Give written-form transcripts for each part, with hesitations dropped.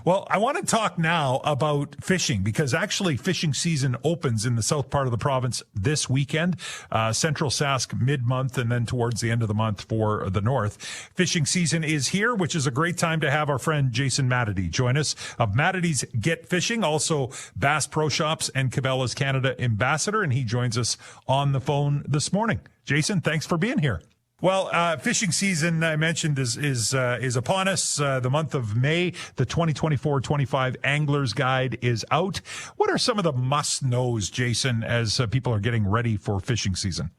Well, I want to talk now about fishing because actually fishing season opens in the south part of the province this weekend, Central Sask mid-month and then towards the end of the month for the north. Fishing season is here, which is a great time to have our friend Jason Matity join us of Matity's Get Fishing, also Bass Pro Shops and Cabela's Canada ambassador, and he joins us on the phone this morning. Jason, thanks for being here. Well, fishing season, I mentioned, is upon us. The month of May, the 2024-25 Angler's Guide is out. What are some of the must-knows, Jason, as people are getting ready for fishing season?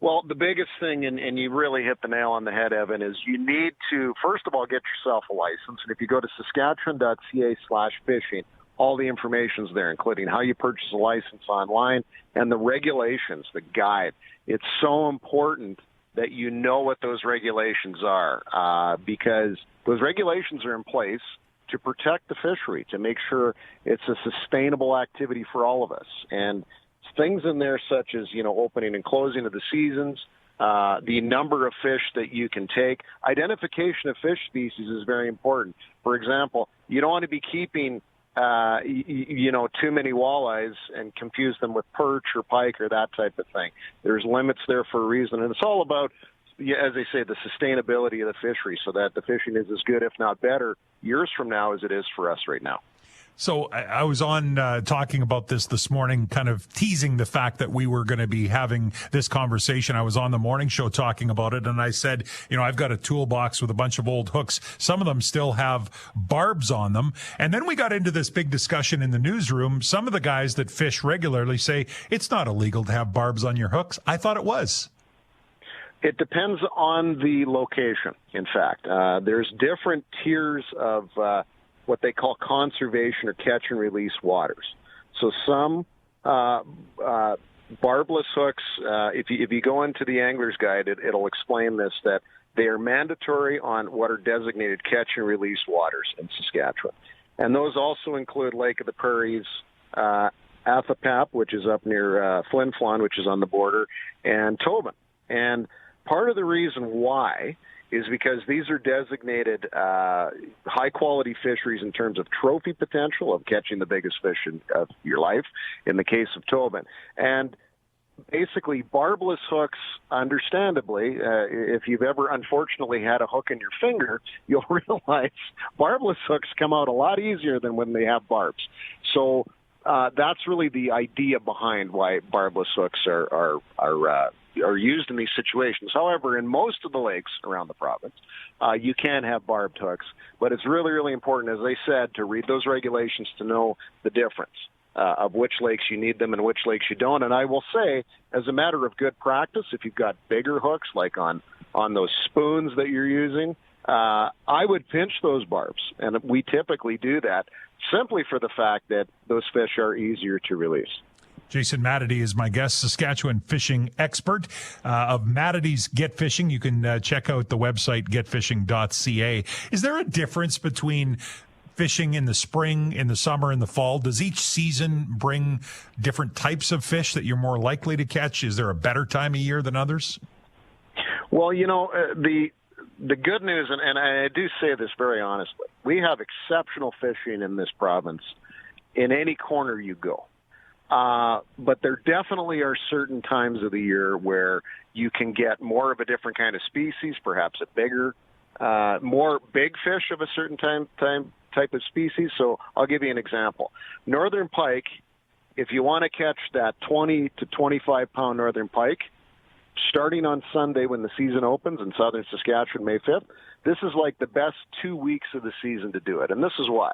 Well, the biggest thing, and you really hit the nail on the head, Evan, is you need to, first of all, get yourself a license. And if you go to saskatchewan.ca/fishing, all the information's there, including how you purchase a license online and the regulations, the guide. It's so important that you know what those regulations are, because those regulations are in place to protect the fishery, to make sure it's a sustainable activity for all of us. And things in there such as, opening and closing of the seasons, the number of fish that you can take. Identification of fish species is very important. For example, you don't want to be keeping too many walleyes and confuse them with perch or pike or that type of thing. There's limits there for a reason. And it's all about, as they say, the sustainability of the fishery so that the fishing is as good, if not better, years from now as it is for us right now. So I was on talking about this morning, kind of teasing the fact that we were going to be having this conversation. I was on the morning show talking about it, and I said, I've got a toolbox with a bunch of old hooks. Some of them still have barbs on them. And then we got into this big discussion in the newsroom. Some of the guys that fish regularly say it's not illegal to have barbs on your hooks. I thought it was. It depends on the location, in fact. There's different tiers of what they call conservation or catch and release waters. So some barbless hooks, if you go into the Angler's Guide, it'll explain this, that they are mandatory on what are designated catch and release waters in Saskatchewan. And those also include Lake of the Prairies, Athapap, which is up near Flin Flon, which is on the border, and Tobin. And part of the reason why is because these are designated high-quality fisheries in terms of trophy potential of catching the biggest fish of your life, in the case of Tobin. And basically, barbless hooks, understandably, if you've ever unfortunately had a hook in your finger, you'll realize barbless hooks come out a lot easier than when they have barbs. So that's really the idea behind why barbless hooks are used in these situations. However, in most of the lakes around the province, you can have barbed hooks, but it's really, really important, as they said, to read those regulations to know the difference of which lakes you need them and which lakes you don't. And I will say, as a matter of good practice, if you've got bigger hooks, like on those spoons that you're using, I would pinch those barbs, and we typically do that simply for the fact that those fish are easier to release. Jason Matity is my guest, Saskatchewan fishing expert of Matity's Get Fishing. You can check out the website, getfishing.ca. Is there a difference between fishing in the spring, in the summer, in the fall? Does each season bring different types of fish that you're more likely to catch? Is there a better time of year than others? Well, the good news, and I do say this very honestly, we have exceptional fishing in this province in any corner you go. But there definitely are certain times of the year where you can get more of a different kind of species, perhaps a bigger, more big fish of a certain type of species. So I'll give you an example. Northern pike, if you want to catch that 20 to 25 pound northern pike, starting on Sunday when the season opens in Southern Saskatchewan, May 5th, this is like the best 2 weeks of the season to do it. And this is why.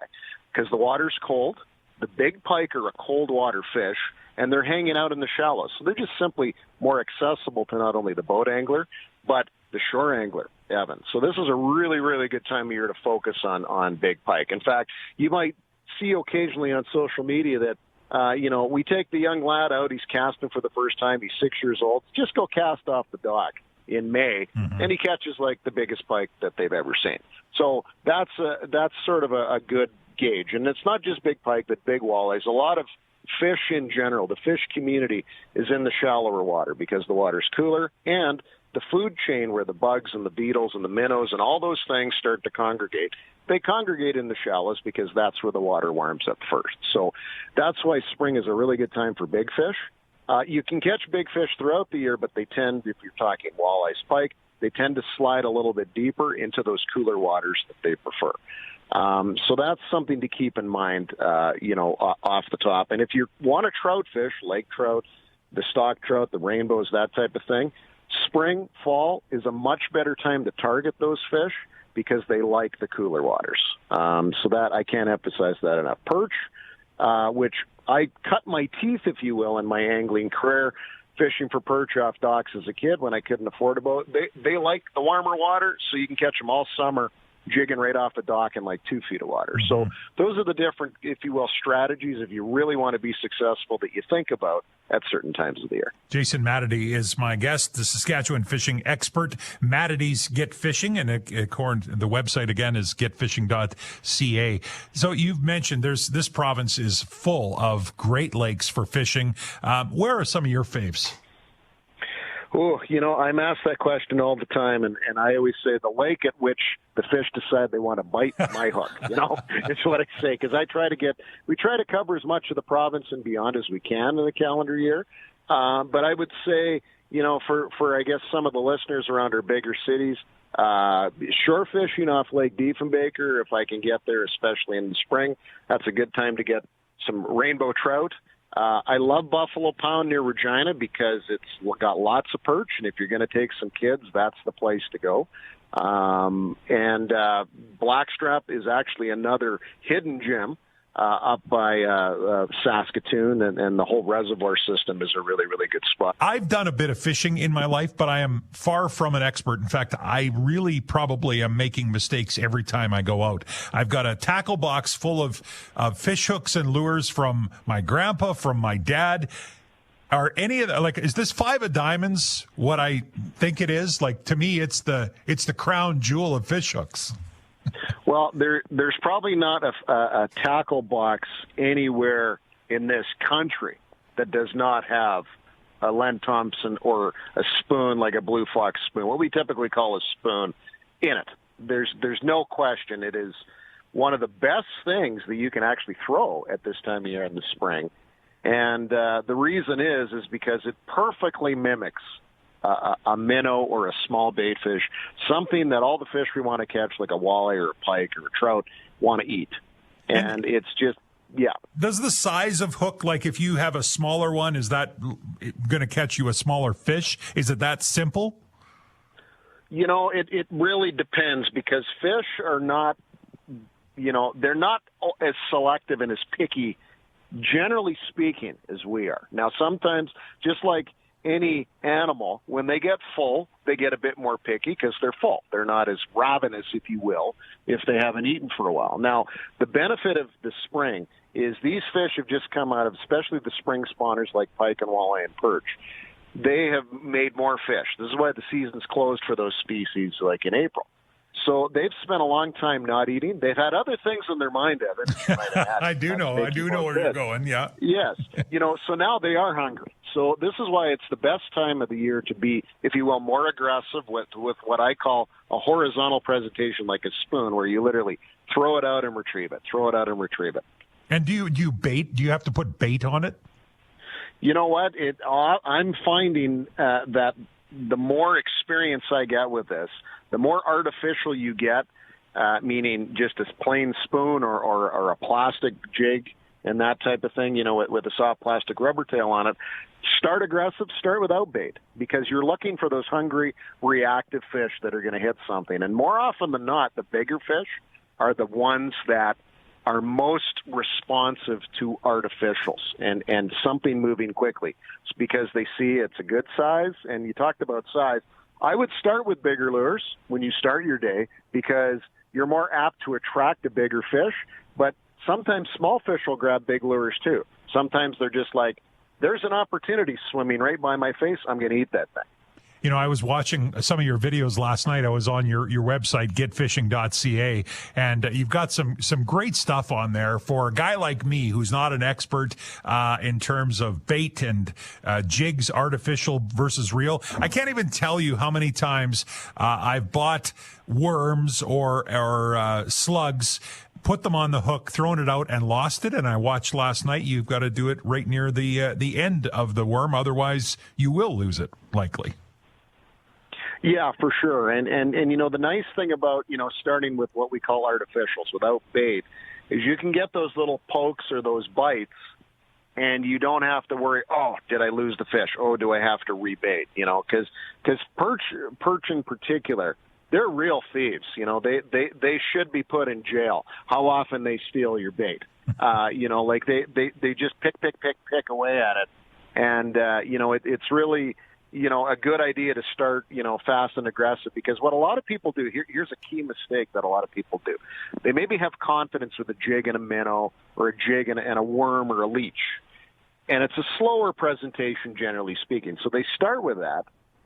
Because the water's cold. The big pike are a cold water fish, and they're hanging out in the shallows. So they're just simply more accessible to not only the boat angler, but the shore angler, Evan. So this is a really, really good time of year to focus on big pike. In fact, you might see occasionally on social media that, we take the young lad out, he's casting for the first time, he's 6 years old, just go cast off the dock in May, and he catches like the biggest pike that they've ever seen. So that's sort of a good gauge. And it's not just big pike, but big walleyes. A lot of fish in general, the fish community is in the shallower water because the water's cooler, and the food chain where the bugs and the beetles and the minnows and all those things start to congregate, they congregate in the shallows because that's where the water warms up first. So that's why spring is a really good time for big fish. You can catch big fish throughout the year, but they tend, if you're talking walleye, pike, they tend to slide a little bit deeper into those cooler waters that they prefer. So that's something to keep in mind, off the top. And if you want to trout fish, lake trout, the stock trout, the rainbows, that type of thing, spring, fall is a much better time to target those fish because they like the cooler waters. So that, I can't emphasize that enough. Perch, which I cut my teeth, if you will, in my angling career, fishing for perch off docks as a kid when I couldn't afford a boat. They like the warmer water, so you can catch them all summer jigging right off the dock in like 2 feet of water. So those are the different, if you will, strategies if you really want to be successful that you think about at certain times of the year. Jason Matity is my guest, the Saskatchewan fishing expert. Matity's Get Fishing, and the website again is getfishing.ca. So you've mentioned this province is full of great lakes for fishing. Where are some of your faves? Oh, I'm asked that question all the time, and I always say the lake at which the fish decide they want to bite my hook. It's what I say, because we try to cover as much of the province and beyond as we can in the calendar year. But I would say, for I guess some of the listeners around our bigger cities, shore fishing off Lake Diefenbaker, if I can get there, especially in the spring, that's a good time to get some rainbow trout. I love Buffalo Pound near Regina because it's got lots of perch, and if you're going to take some kids, that's the place to go. And Blackstrap is actually another hidden gem up by Saskatoon, and the whole reservoir system is a really, really good spot. I've done a bit of fishing in my life, but I am far from an expert. In fact, I really probably am making mistakes every time I go out. I've got a tackle box full of fish hooks and lures from my grandpa, from my dad. Are any of that, is this 5 of diamonds what I think it is? To me, it's the crown jewel of fish hooks. Well, there's probably not a tackle box anywhere in this country that does not have a Len Thompson or a spoon, like a Blue Fox spoon, what we typically call a spoon, in it. There's no question. It is one of the best things that you can actually throw at this time of year in the spring. And the reason is because it perfectly mimics a minnow or a small bait fish, something that all the fish we want to catch, like a walleye or a pike or a trout, want to eat. And it's just, yeah. Does the size of hook, if you have a smaller one, is that going to catch you a smaller fish? Is it that simple? It really depends, because fish are not, they're not as selective and as picky, generally speaking, as we are. Now, sometimes, just like any animal, when they get full, they get a bit more picky because they're full. They're not as ravenous, if you will, if they haven't eaten for a while. Now, the benefit of the spring is these fish have just come out of, especially the spring spawners like pike and walleye and perch. They have made more fish. This is why the season's closed for those species, like in April. So they've spent a long time not eating. They've had other things in their mind, Evan. I do know where you're going, yeah. Yes. So now they are hungry. So this is why it's the best time of the year to be, if you will, more aggressive with what I call a horizontal presentation, like a spoon, where you literally throw it out and retrieve it, throw it out and retrieve it. And do you bait? Do you have to put bait on it? You know what? I'm finding that the more experience I get with this, the more artificial you get, meaning just a plain spoon or a plastic jig and that type of thing, with a soft plastic rubber tail on it. Start aggressive, start without bait, because you're looking for those hungry, reactive fish that are going to hit something. And more often than not, the bigger fish are the ones that are most responsive to artificials and something moving quickly. It's because they see it's a good size, and you talked about size. I would start with bigger lures when you start your day, because you're more apt to attract a bigger fish, but sometimes small fish will grab big lures too. Sometimes they're just like, there's an opportunity swimming right by my face, I'm going to eat that thing. You know, I was watching some of your videos last night. I was on your website, getfishing.ca, and you've got some great stuff on there for a guy like me who's not an expert in terms of bait and jigs, artificial versus real. I can't even tell you how many times I've bought worms or slugs, put them on the hook, thrown it out, and lost it. And I watched last night. You've got to do it right near the end of the worm, otherwise you will lose it, likely. Yeah, for sure. And you know, the nice thing about, you know, starting with what we call artificials without bait is you can get those little pokes or those bites, and you don't have to worry, oh, did I lose the fish? Oh, do I have to rebait? You know, because perch in particular, they're real thieves. You know, they should be put in jail. How often they steal your bait? You know, like they just pick away at it, and you know, it's really, you know, a good idea to start, you know, fast and aggressive, because what a lot of people do, here's a key mistake that a lot of people do. They maybe have confidence with a jig and a minnow, or a jig and a worm or a leech, and it's a slower presentation, generally speaking. So they start with that.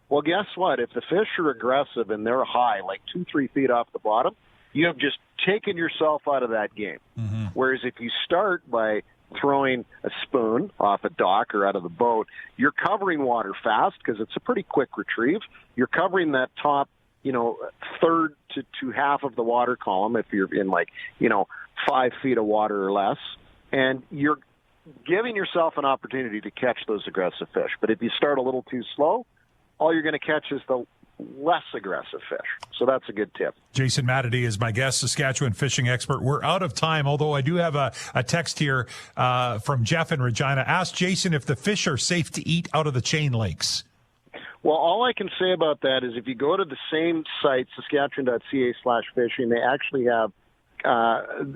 Well, guess what? If the fish are aggressive and they're high, like 2-3 feet off the bottom, you have just taken yourself out of that game. Mm-hmm. Whereas if you start by throwing a spoon off a dock or out of the boat, you're covering water fast because it's a pretty quick retrieve. You're covering that top, you know, third to half of the water column if you're in, like, you know, 5 feet of water or less, and you're giving yourself an opportunity to catch those aggressive fish. But if you start a little too slow, all you're going to catch is the less aggressive fish. So that's a good tip. Jason Matady is my guest, Saskatchewan fishing expert. We're out of time, although I do have a text here from Jeff in Regina. Ask Jason if the fish are safe to eat out of the chain lakes. Well, all I can say about that is if you go to the same site, saskatchewan.ca/fishing, they actually have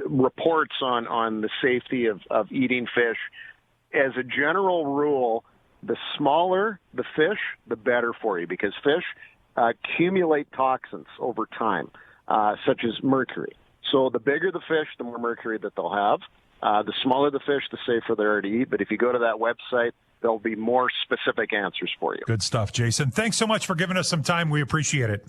reports on the safety of eating fish. As a general rule, the smaller the fish, the better for you, because fish accumulate toxins over time, such as mercury. So the bigger the fish, the more mercury that they'll have. The smaller the fish, the safer they are to eat. But if you go to that website, there'll be more specific answers for you. Good stuff, Jason. Thanks so much for giving us some time. We appreciate it.